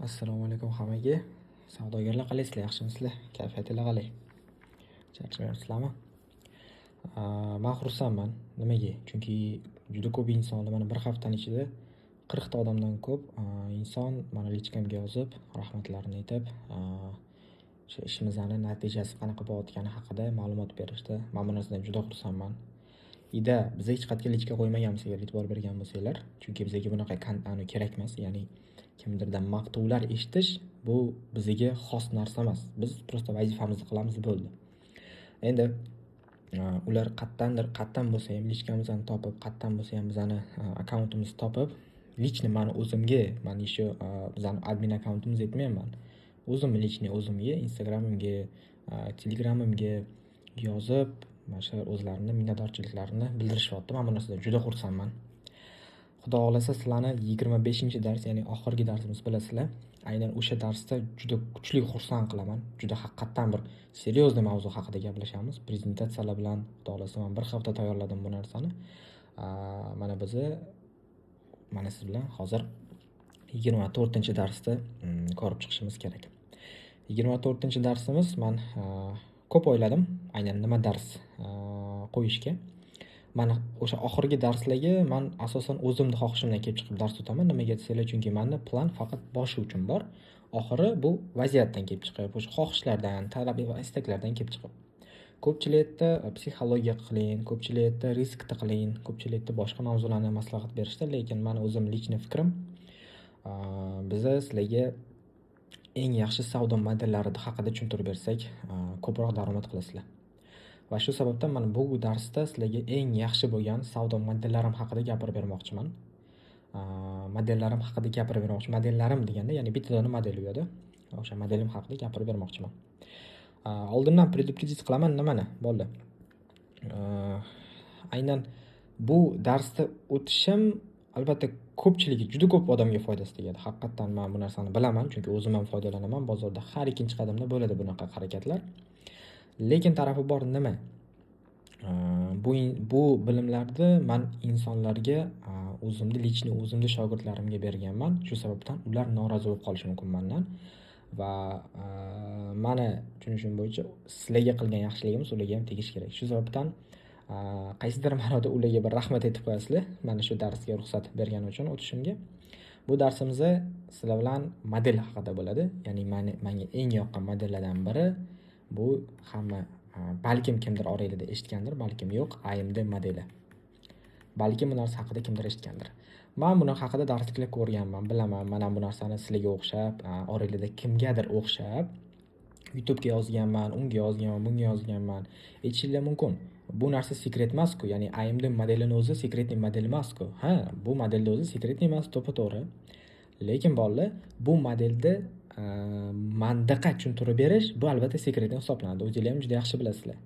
Assalomu alaykum hammaga. Savdogarlar qalaysizlar, yaxshimisizlar? Kayfiyatinglar qalay? Charchamayapsizlarmi? Men xursandman. Nimaga? Chunki juda ko'p insonlar mana bir haftaning ichida 40 ta odamdan ko'p inson mana lichkamga yozib, rahmatlarini aytib, o'sha ishimizning natijasi qanaqa bo'layotgani haqida ma'lumot berishdi. Men bu narsadan juda xursandman. Biz hech qayerga lichka qo'ymaganmiz agar e'tibor bergan bo'lsanglar, chunki bizga bunaqa kerak emas, ya'ni kimdirdan maqtovlar eshitish bu bizga xos narsa emas. Biz prosta vazifamizni qilamiz bo'ldi. Endi ular qayerdan bo'lsa ham lichkamizni topib, qayerdan bo'lsa ham bizani akkauntimizni topib, lichni meni o'zimga, mana shu bizani admin akkauntimiz aytmayman. O'zimni lichni o'zimga, Instagramimga, Telegramimga yozib, mana shu o'zlarini minnatdorchiliklarini bildirishyapti. Men bu narsadan juda xursandman. Xudo xolasa sizlarni 25-dars, ya'ni oxirgi darsimiz bilasizlar. Aynan o'sha darsda juda kuchli xursand qilaman. Juda haqiqatan bir seryozni mavzu haqida gaplashamiz. Prezentatsiyalar bilan xudo xolasa men bir hafta tayyorladim bu narsani. Mana siz bilan hozir 24-darsda ko'rib chiqishimiz kerak. 24-darsimiz men ko'p o'yladim, aynan nima dars qo'yishga. Mana o'sha oxirgi darslarga men asosan o'zimning xohishimdan kelib chiqib dars o'taman. Nimaga desanglar, chunki menda plan faqat boshi uchun bor. Oxiri bu vaziyatdan kelib chiqib, o'sha xohishlardan, talab va istaklardan kelib chiqib. Ko'pchilik aytdi, psixologiya qiling, ko'pchilik aytdi, riskni qiling, ko'pchilik aytdi, boshqa mavzularni maslahat berishdi, lekin meni o'zim lichni fikrim, biz sizlarga eng yaxshi savdo modellari haqida tushuntirib bersak, ko'proq daromad qilasizlar. Va shu sababdan men bu darsda sizlarga eng yaxshi bo'lgan savdo modellarim haqida gapirib bermoqchiman. Modellarim deganda, ya'ni bittadan model yo'qda. O'sha modelim haqida gapirib bermoqchiman. Oldindan predupredit qilaman nimani? Bo'ldi. Aynan bu darsda o'tishim albatta ko'pchiligi, juda ko'p odamga foydasi tegadi. Haqiqatan men bu narsani bilaman, chunki o'zim ham foydalanaman. Bozorda har ikkinchi qadamda bo'ladi bunaqa harakatlar. Lekin tarafi bor nima? Bu bilimlarni men insonlarga o'zimni shogirdlarimga berganman. Shu sababdan ular norozi bo'lib qolishi mumkin mendan. Va meni tushunishim bo'yicha sizlarga qilgan yaxshiligimiz ularga ham tegish kerak. Shu sababdan qaysidir ma'noda ularga bir rahmat aytib qo'yasizlar. Mana shu darsga ruxsat bergani uchun o'tishimga. Bu darsimizda sizlar bilan model haqida bo'ladi. Ya'ni menga eng yoqqan modellardan biri bu hamma balkim kimdir oranglarda eshitgandir, balkim yo'q, AMD modeli. Balkim bu narsa haqida kimdir eshitgandir. Men buni haqida darsliklar ko'rganman, bilaman. Mana bu narsani sizlarga o'xshab, oranglarda kimgadir o'xshab YouTube'ga yozganman, unga yozganman, bunga yozganman. Aytishinglar mumkin. Bu narsa sekret emas-ku, ya'ni AMD modelining o'zi sekretniy model emas-ku. Bu modelning o'zi sekretniy emas, to'g'ri. Lekin bolalar, bu modelda mantiqa tushuntirib berish bu albatta sekretniy hisoblanadi. O'zingizlar ham juda yaxshi bilasizlar.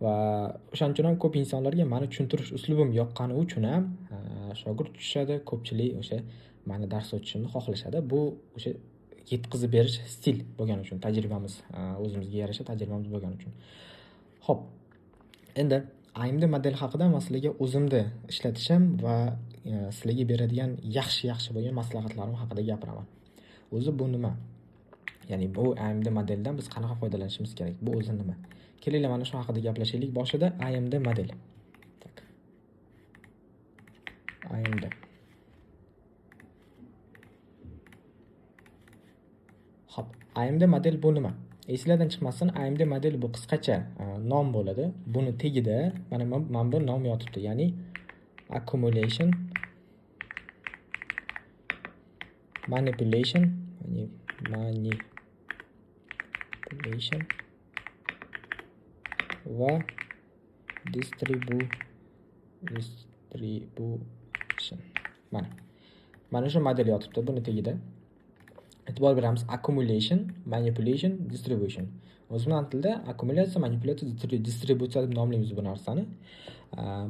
Va o'shaning uchun ham ko'p insonlarga meni tushuntirish uslubim yoqqani uchun ham shogird tushadi, ko'pchilik o'sha meni dars o'tishimni xohlashadi. Bu o'sha yetkazib berish stil bo'lgani uchun, tajribamiz, o'zimizga yarasha tajribamiz bo'lgani uchun. Xo'p. Endi AMD model haqida men sizlarga o'zimni ishlatishim va sizlarga beradigan yaxshi bo'lgan maslahatlarim haqida gapiraman. O'zi bu nima? Ya'ni bu AMD modeldan biz qanaqa foydalanishimiz kerak? Bu o'zi nima? Kelinglar mana shu haqida gaplashaylik. Boshida AMD model. AMD. Xo'p, AMD model bu nima? Esingizdan chiqmasin, AMD model bu qisqacha nom bo'ladi. Buni tagida mana bu nom yotibdi, ya'ni accumulation manipulation va distribution. Mana shu model yotibdi buni tagida. E'tibor beramiz, accumulation, manipulation, distribution. O'zbek tilida akkumulyatsiya, manipulyatsiya, distributsiya deb nomlaymiz bu narsani.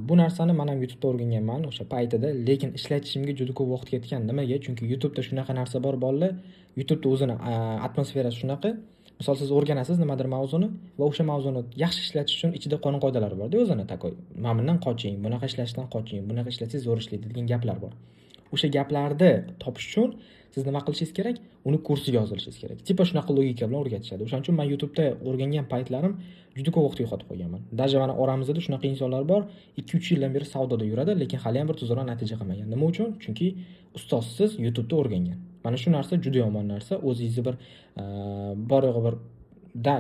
Bu narsani men ham YouTube'da o'rganganman o'sha paytida, lekin ishlatishimga juda ko'p vaqt ketgan. Nimaga? Chunki YouTube'da shunaqa narsa bor bolalar. YouTube'da o'zini atmosferasi shunaqa. Misol siz o'rganasiz nimadir mavzuni va o'sha mavzuni yaxshi ishlatish uchun ichida qonun qoidalari bor-da o'zini takoy. Mana bundan qoching, bunaqa ishlashdan qoching, bunaqa ishlatsangiz zo'r ishlaydi degan gaplar bor. o'sha gaplarni topish uchun siz nima qilishingiz kerak? Uni kursiga yozilishingiz kerak. Tipa shunaqa logika bilan o'rgatishadi. O'shaning uchun men YouTube'da o'rgangan paytlarim juda ko'p vaqt yo'qotib qo'yganman. Даже mana oramizda shunaqa insonlar bor, 2-3 yildan beri savdoda yuradi, lekin hali ham bir tuzukroq natija qilmagan. Nima uchun? Chunki ustozsiz YouTube'da o'rgangan. Mana shu narsa juda yomon narsa. O'zingizni bir bor yo'g'i bir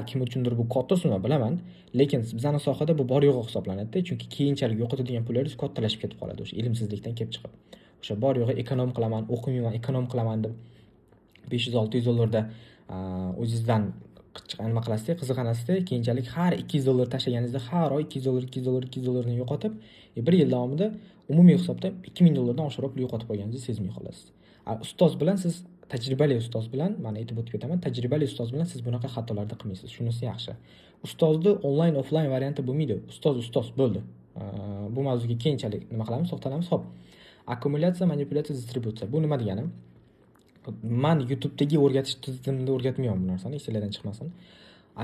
kim uchundir bu katta summa bilaman, lekin bizning sohada bu bor yo'g'i hisoblanadi, chunki keyinchalik yo'qotadigan pullaringiz kattalashib ketib qoladi o'sha ilmsizlikdan kelib chiqib. O'sha bor yo'g'i ekonom qilaman, o'qimayman, ekonom qilaman deb 500-600 dollarda o'zingizdan nima qilasizda, qiziqanasizda, keyinchalik har 200 dollar tashlaganingizda har oy 200 dollar, 200 dollar, 200 dollarni yo'qotib, bir yil davomida umumiy hisobda 2000 dollardan oshiqroq pul yo'qotib qo'yganingizni sezmay qolasiz. Ustoz bilan siz tajribali ustoz bilan, mana aytib o'tib ketaman, tajribali ustoz bilan siz bunaqa xatolarni qilmaysiz. Shunisi yaxshi. Ustozni onlayn, offlayn varianti bo'lmaydi. Ustoz bo'ldi. Bu mavzuga keyinchalik nima qilamiz? To'xtalamiz. Xo'p. Akkumulyatsiya, manipulyatsiya, distributsiya. Bu nima degani? Men YouTube'dagi o'rgatish tizimida o'rgatmayman bu narsani, esingizdan chiqmasin.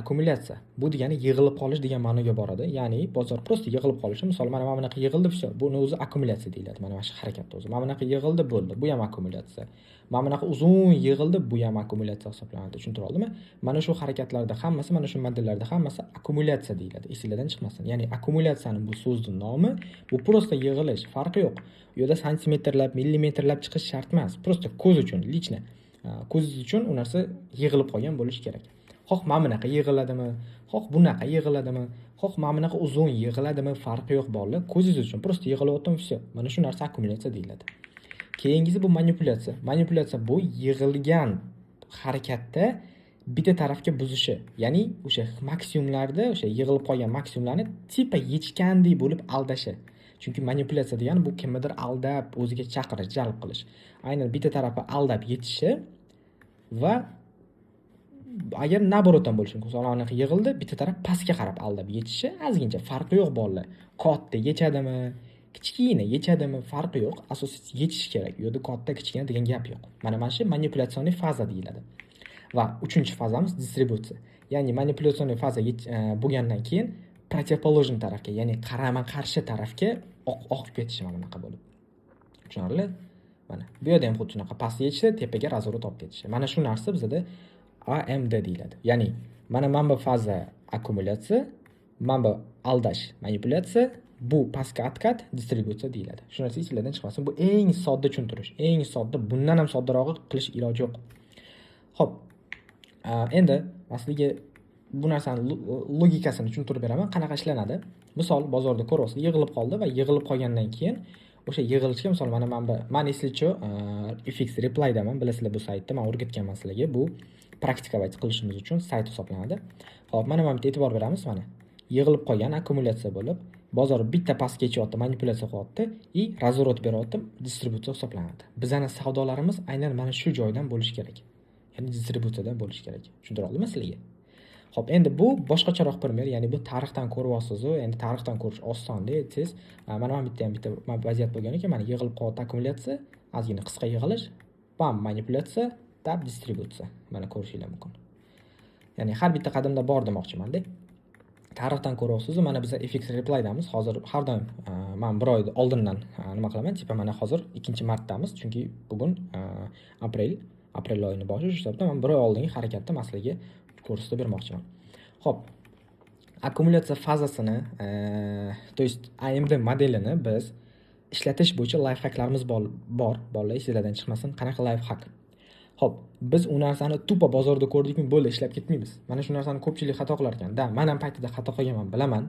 Akkumulyatsiya bu degani yig'ilib qolish degan ma'noga boradi. Ya'ni bozor prosta yig'ilib qolishi. Misol mana bunaqa yig'ildi, buni o'zi akkumulyatsiya deyiladi. Mana shu harakatni o'zi. Mana bunaqa yig'ildi, bo'ldi. Bu ham akkumulyatsiya. Mana bunaqa uzun yig'ildi, bu ham akkumulyatsiya hisoblanadi. Tushuntira oldimmi? Mana shu harakatlarda hammasi, mana shu modellarda hammasi akkumulyatsiya deyiladi. Esingizdan chiqmasin. Ya'ni akkumulyatsiyaning bu so'zning nomi bu prosta yig'ilish, farqi yo'q. U yerda santimetrlab, millimetrlab chiqish shart emas. Prosta ko'z uchun, lichni. Ko'zingiz uchun u narsa yig'ilib qolgan bo'lishi kerak. Xoh mana bunaqa yig'iladimi, xoh bunaqa yig'iladimi, xoh mana bunaqa uzun yig'iladimi, farqi yo'q bolalar. Ko'zingiz uchun prosta yig'ilayotgan все. Mana shu narsa akkumulyatsiya deyiladi. Keyingisi bu manipulyatsiya. Manipulyatsiya bu yig'ilgan harakatda bitta tarafga buzishi. Ya'ni o'sha maksimumlarda, o'sha yig'ilib qolgan maksimumlarni tipa yechgandek bo'lib aldashi. Chunki manipulyatsiya degani bu kimnidir aldab, o'ziga chaqirish, jalb qilish. Aynan bitta tarafi aldab yetishi va agar naborotdan bo'lishi mumkin. Masalan, anaqa yig'ildi, bitta taraf pastga qarab aldab yetishi, ozgincha farqi yo'q bolalar. Katta yechadimi, kichkina yechadimi, farqi yo'q. Asosiysi yechish kerak. U yerda katta, kichkina degan gap yo'q. Mana shu manipulyatsion faza deyiladi. Va uchinchi fazamiz distributsiya. Ya'ni manipulyatsion faza bo'lgandan keyin противоположный tarafga, ya'ni qarama-qarshi tarafga oqib ketishi mana bunaqa bo'lib. Tushunarli? Mana bu yerda ham xuddi shunaqa past yechishda, tepaga razvorot olib ketishi. Mana shu narsa bizda AMD deyiladi. Ya'ni mana bu faza akkumulyatsiya, mana bu aldash manipulyatsiya, bu pastga atkat distributsiya deyiladi. Shu narsa esingizdan chiqmasin. Bu eng sodda tushuntirish. Eng sodda, bundan ham soddalroq qilish iloji yo'q. Xo'p. Endi asliga bu narsani logikasini tushuntirib beraman. Qanaqa ishlanadi? Misol bozorda ko'ryapsiz, yig'ilib qoldi va yig'ilib qolgandan keyin o'sha yig'ilishga misol mana eslichu FX Reply'daman, bilasizlar bu saytda men o'rgatganman sizlarga. Bu praktikovat qilishimiz uchun sayt hisoblanadi. Xo'p, mana bitta e'tibor beramiz mana. Yig'ilib qolgan akkumulyatsiya bo'lib, bozor bitta pastga kechyapti, manipulyatsiya qilyapti, razvorot beryapti, distributsiya hisoblanadi. Bizning savdolarimiz aynan mana shu joydan bo'lishi kerak. Ya'ni distributsiyadan bo'lishi kerak. Tushundira oldimmi sizlarga? Xo'p, endi bu boshqacharoq primer, ya'ni bu tarixdan ko'ryapsiz-ku, endi tarixdan ko'rish osonda, siz mana bitta vaziyat bo'lgan ekan, mana yig'ilib qolyapti akkumulyatsiya, ozgina qisqa yig'ilish, bam manipulyatsiya, tab distributsiya. Mana ko'rishingiz mumkin. Ya'ni har bitta qadamda bor demoqchiman-da. Tarixdan ko'ryapsiz, mana biz FX Reply'damiz. Hozir har doim men bir oy oldindan nima qilaman? Tipa mana hozir 2-martdamiz, chunki bugun aprel oyining boshi, shu sababdan men bir oy oldingi harakatni maslaga ko'rsatib bermoqchiman. Xo'p. Akkumulyatsiya fazasini, to есть AMD modelini biz ishlatish bo'yicha lifehacklarimiz bor. Bolalar esingizdan chiqmasin. Qanaqa lifehack? Xo'p, biz u narsani tupa bozorda ko'rdikmi, bo'ldi, ishlab ketmaymiz. Mana shu narsani ko'pchilik xato qilar ekan. Men ham paytida xato qilganman, bilaman.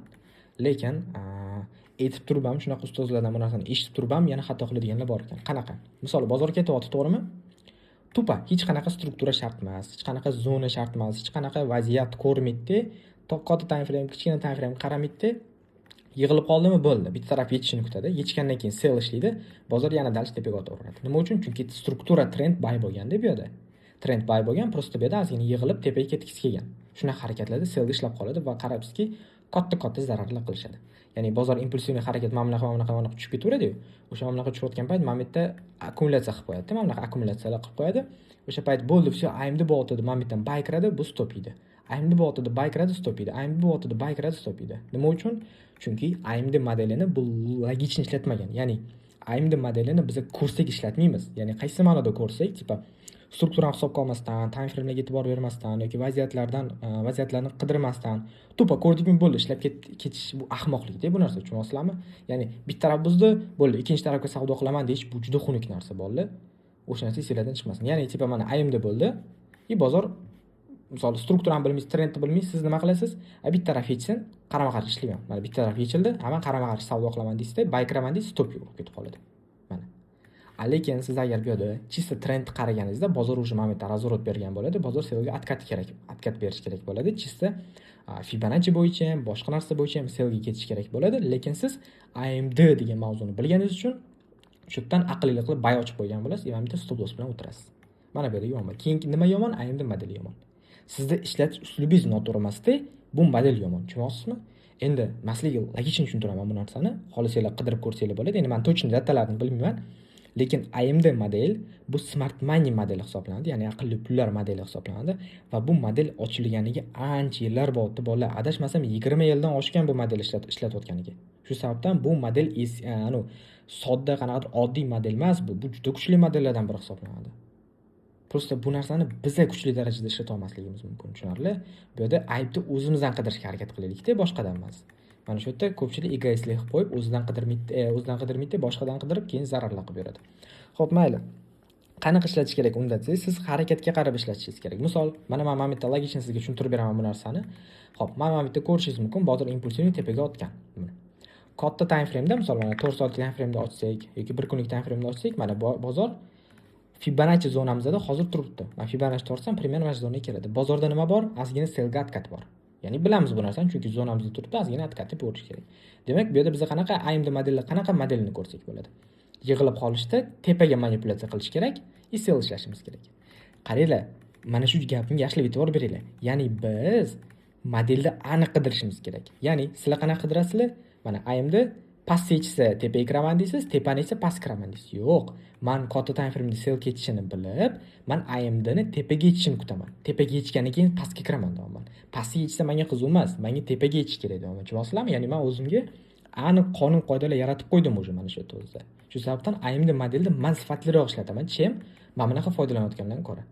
Lekin aytib turib ham, shunaqa ustozlardan bu narsani eshitib turib ham yana xato qiladiganlar bor ekan. Qanaqa? Misol bozor ketyapti, to'g'rimi? Tupa hech qanaqa struktura shart emas, hech qanaqa zona shart emas, hech qanaqa vaziyat ko'rmaydi. Katta time frame, kichkina time frame qaramaydi. Yig'ilib qoldimi, bo'ldi. Bitta taraf yetishini kutadi. Yetishgandan keyin sell ishlaydi. Bozor yana dal tepaga o'taveradi. Nima uchun? Chunki struktura trend buy bo'lganda bu yerda. Trend buy bo'lgan, prosta bu yerda ozgina yig'ilib tepaga ketgisi kelgan. Shunaqa harakatlarda sell ishlab qoladi va qarabsizki, katta zararlar qilishadi. Ya'ni bozor impulsivniy harakat mana bunaqa tushib ketaveradi-yu. O'sha bunaqa tushayotgan payt mana bitta akkumulyatsiya qilib qo'yadi. Mana bunaqa akkumulyatsiyalar qilib qo'yadi. O'sha payt bo'ldi, все, AMD bo'tadi, mana bitta buy kiradi, bu stop edi. AMD bo'tadi, buy kiradi, stop edi. AMD bo'tadi, buy kiradi, stop edi. Nima uchun? Chunki AMD modelini bu logichni ishlatmagan. Ya'ni AMD modelini biz ko'rsak ishlatmaymiz. Ya'ni qaysi ma'noda ko'rsak, tipa strukturani hisobga olmasdan, time frame'larga e'tibor bermasdan yoki vaziyatlarni qidirmasdan to'pa ko'rdikmi bo'ldi, ishlab ketish bu ahmoqlik-da bu narsa, tushunyapsizlarmi? Ya'ni bitta taraf buzdi, bo'ldi, ikkinchi tarafga savdo qilaman deyish bu juda xunuk narsa bo'ldi. O'sha narsa esingizdan chiqmasin. Ya'ni tipa mana AMD bo'ldi, bozor misol strukturani bilmaysiz, trendni bilmaysiz, siz nima qilasiz? Bitta taraf yechsin, qarama-qarshi ishlayman. Mana bitta taraf yechildi, men qarama-qarshi savdo qilaman deysizda, buy kiraman deysiz, stop yo'q ketib qoladi. Mana. Lekin siz agar bu yerda chista trend qaraganingizda bozor уже momentda razворот bergan bo'ladi, bozor selga atkat berish kerak bo'ladi. Chista Fibonacci bo'yicha ham, boshqa narsa bo'yicha ham selga ketish kerak bo'ladi, lekin siz AMD degan mavzuni bilganingiz uchun shu yerdan aqlli qilib buy ochib qo'ygan bo'lasiz, va bitta stop loss bilan o'tirasiz. Mana bu yerda yomon. Keyin nima yomon? AMD modeli yomon. Sizda ishlatish uslubingiz noto'g'ri emasda, bu model yomon. Tushunyapsizmi? Endi masalaga logichni tushuntiraman bu narsani. Xohlasanglar qidirib ko'rsanglar bo'ladi. Endi men точно datalarini bilmayman. Lekin AMD model bu smart money modeli hisoblanadi, ya'ni aqlli pullar modeli hisoblanadi va bu model ochilganiga ancha yillar bo'ldi, bolalar. Adashmasam 20 yildan oshgan bu model ishlatayotganiga. Shu sababdan bu model sodda qanaqadir oddiy model emas, bu juda kuchli modellardan biri hisoblanadi. Prosta bu narsani biz kuchli darajada ishlata olmasligimiz mumkin, tushunarli? Bu yerda aybni o'zimizdan qidirishga harakat qilaylik-da, boshqadan emas. Mana shu yerda ko'pchilik egoistlik qilib qo'yib, o'zidan qidirmaydi, boshqadan qidirib, keyin zararlar qilib beradi. Xo'p, mayli. Qanaqa ishlatish kerak unda desangiz, siz harakatga qarab ishlatishingiz kerak. Misol, mana men bitta logichni sizga tushuntirib beraman bu narsani. Xo'p, mana bitta ko'rishingiz mumkin, bozor impulsini tepaga otgan. Katta time frame'da, misol mana 4 soatlik time frame'da ochsak yoki 1 kunlik time frame'da ochsak, mana bozor Fibonacci zonamizda hozir turibdi. Men Fibonacci to'rsam, примерно mana zonaga keladi. Bozorda nima bor? Ozgina selga atkat bor. Ya'ni bilamiz bu narsani, chunki zonamizda turibdi, ozgina atkatni ko'rish kerak. Demak, bu yerda biz qanaqa AMD modelni qanaqa modelini ko'rsak bo'ladi? Yig'ilib qolishda tepaga manipulyatsiya qilish kerak, sell ishlashimiz kerak. Qaranglar, mana shu gapimga yaxshilab e'tibor beringlar. Ya'ni biz modelni aniq qidirishimiz kerak. Ya'ni sizlar qanaqa qidirasizlar? Mana AMD past yechsa tepaga kiraman deysiz, tepani esa past kiraman deysiz. Yo'q, men katta time frame'da sell ketishini bilib, men AMD ni tepaga yechishini kutaman. Tepaga yechgandan keyin pastga kiraman deyman. Pastga yechsa menga qiziq emas, menga tepaga yechish kerak deyman. Tushunasizlarmi? Ya'ni men o'zimga aniq qonun qoidalar yaratib qo'ydim o'sha mana shu yerda o'zida. Shu sababdan AMD modelni men sifatliroq ishlataman. Chem, men bunaqa foydalanayotgandan ko'ra.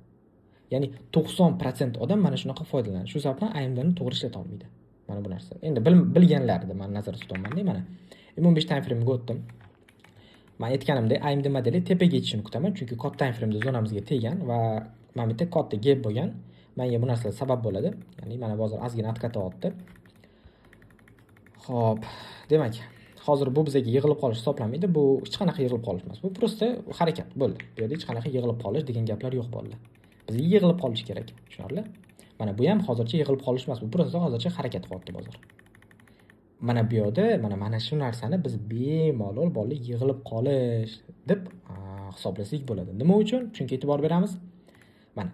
Ya'ni 90% odam mana shunaqa foydalanadi. Shu sababdan AMD ni to'g'ri ishlata olmaydi. Mana bu narsa. Endi bilganlarni men nazarda tutaman-da mana. 15 time frame'ga o'tdim. Men aytganimdek, AMD modeli tepaga yetishini kutaman, chunki katta time frame'da zonamizga tegan va men bitta katta gap bo'lgan. Menga bu narsalar sabab bo'ladi. Ya'ni mana bozor ozgina atkatyapti. Xo'p, demak, hozir bu bizga yig'ilib qolish hisoblanmaydi. Bu hech qanaqa yig'ilib qolish emas. Bu prosta harakat bo'ldi. Bu yerda hech qanaqa yig'ilib qolish degan gaplar yo'q bo'ldi. Bizga yig'ilib qolish kerak, tushunarli? Mana bu ham hozircha yig'ilib qolish emas, bu prosta hozircha harakat qilyapti bozor. Mana bu yerda mana shu narsani biz bemalol bolalar yig'ilib qolish deb hisoblasak bo'ladi. Nima uchun? Chunki e'tibor beramiz. Mana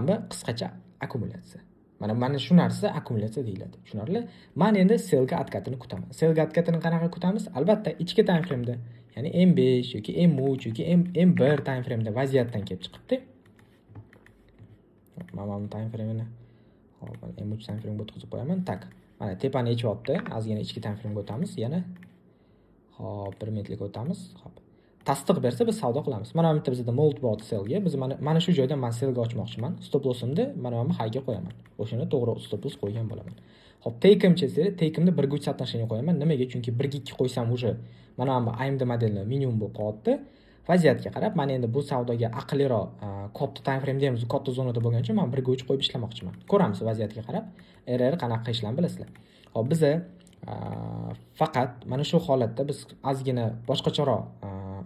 bu qisqacha akkumulyatsiya. Mana shu narsa akkumulyatsiya deyiladi. Tushunarli? Men endi selga atkatini kutaman. Selga atkatini qanaqa kutamiz? Albatta, ichki time frame'da, ya'ni M5 yoki M3 yoki M1 time frame'da vaziyatdan kelib chiqibdi. Mana time frame'ini hop, M3 time frame'ga o'tkazib qo'yaman. Tak. Mana tepani yechyapti. Ozgina ichki time frame'ga o'tamiz. Yana hop, 1 minutlik o'tamiz. Hop. Tasdiq bersa biz savdo qilamiz. Mana bu yerda bizda mold bor selga. Biz mana shu joyda men selga ochmoqchiman. Stop loss'imni mana bu highga qo'yaman. O'shani to'g'ri stop loss qo'ygan bo'laman. Hop, take'imchi esa, take'imni 1 ga 3 отношение qo'yaman. Nimaga? Chunki 1 ga 2 qo'ysam уже mana bu AMD modelni minimum bo'lib qoldi. Vaziyatga qarab, men endi bu savdoga aqlliroq katta time frame'da ham katta zonada bo'lgani uchun men 1 ga 3 qo'yib ishlamoqchiman. Ko'ramiz vaziyatga qarab, RR qanaqa qilishlarni bilasizlar. Hop, biz faqat mana shu holatda biz ozgina boshqacharoq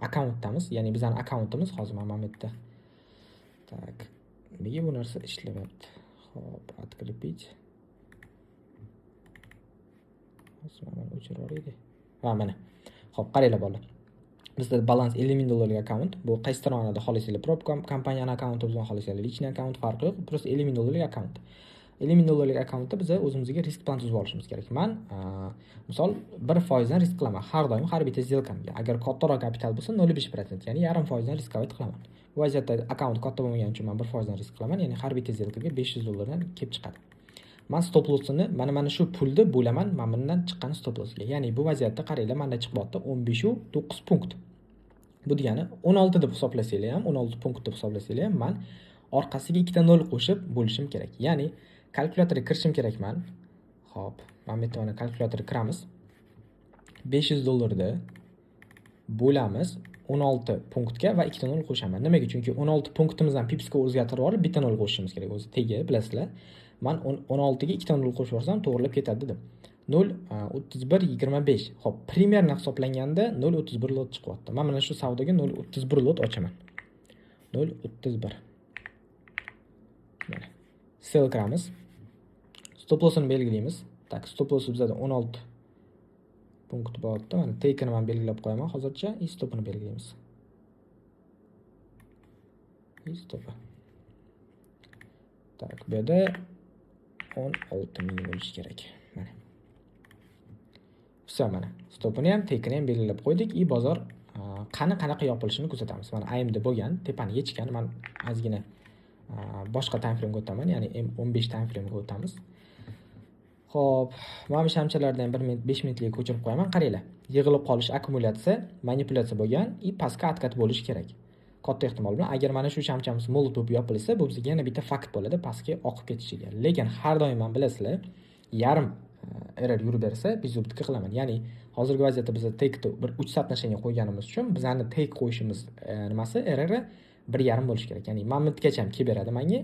akkauntdamiz. Ya'ni bizning akkauntimiz hozir mana bu yerda. Tak. Nega bu narsa ishlayapti? Hop, открепить. Mana o'chirib edi. Va mana. Hop, qaranglar bolalar. Bizda balans $50,000 akkaunt. Bu qaysi taronada xohlasanglar prop kompaniyani akkaunti bilan xohlasanglar lichniy akkaunt farqi yo'q. Prosta $50,000 akkaunt. $50,000 akkauntda biz o'zimizga risk plan tuzib olishimiz kerak. Men misol 1% dan risk qilaman. Har doim har bitta сделкамga. Agar kattaroq kapital bo'lsa 0.5%, ya'ni 0.5% dan riskovat qilaman. Bu vaziyatda akkaunt katta bo'lmagani uchun men 1% dan risk qilaman, ya'ni har bitta сделкаga $500 dan kelib chiqadi. Men stop loss'ini mana shu pulni bo'laman, men bundan chiqqan stop loss'ga. Ya'ni bu vaziyatda qaranglar, menda chiqyapti 15.9 punkt. Bu degani 16 deb hisoblasanglar ham, 16 punkt deb hisoblasanglar ham men orqasiga ikkita 0 qo'shib bo'lishim kerak. Ya'ni kalkulyatorga kirishim kerakman. Xo'p, mana bu yerda mana kalkulyatorga kiramiz. $500 ni bo'lamiz 16 punktga va ikkita 0 qo'shaman. Nimaga? Chunki 16 punktimizni pipsga o'zgartirib olib bitta 0 qo'shishimiz kerak. O'zi tegi, bilasizlar. Men 16 ga ikkita 0 qo'shib yuborsam to'g'rilab ketadi dedim. 0 31 25. Xo'p, primerni hisoblanganda 0.31 lot chiqyapti. Men mana shu savdoga 0.31 lot ochaman. 0.31. Mana. Sell qilamiz. Stop loss'ini belgilaymiz. Tak, stop loss bizda 16 punkt bo'lyapti. Mana take'ni men belgilab qo'yaman hozircha. Stop'ini belgilaymiz. Stop. Tak, bu yerda 16 ming bo'lishi kerak. Mana. Все, mana. Stop'ini ham, take'ini ham belgilab qo'ydik. Bozor qanaqa yopilishini kuzatamiz. Mana AMD bo'lgan, tepani yechgan. Men ozgina boshqa time frame ga o'taman, ya'ni M15 time frame ga o'tamiz. Xo'p, mana bu shamchalardan 1 minut 5 minutlik ko'chirib qo'yaman. Qaranglar. Yig'ilib qolish akkumulyatsiya, manipulyatsiya bo'lgan, pastga atkat bo'lishi kerak. Katta ehtimol bilan agar mana shu shamchamiz mo'l bo'lib yopilsa, bu bizga yana bitta fakt bo'ladi, pastga oqib ketishiga. Lekin har doim ham bilasizlar, yarim error yurib bersa, biz zubtga qilaman. Ya'ni hozirgi vaziyatda biz take bir 3 soatnashanga qo'yganimiz uchun bizani take qo'yishimiz nimasi errori 1.5 bo'lishi kerak. Ya'ni minutgacha ham kelib beradi menga.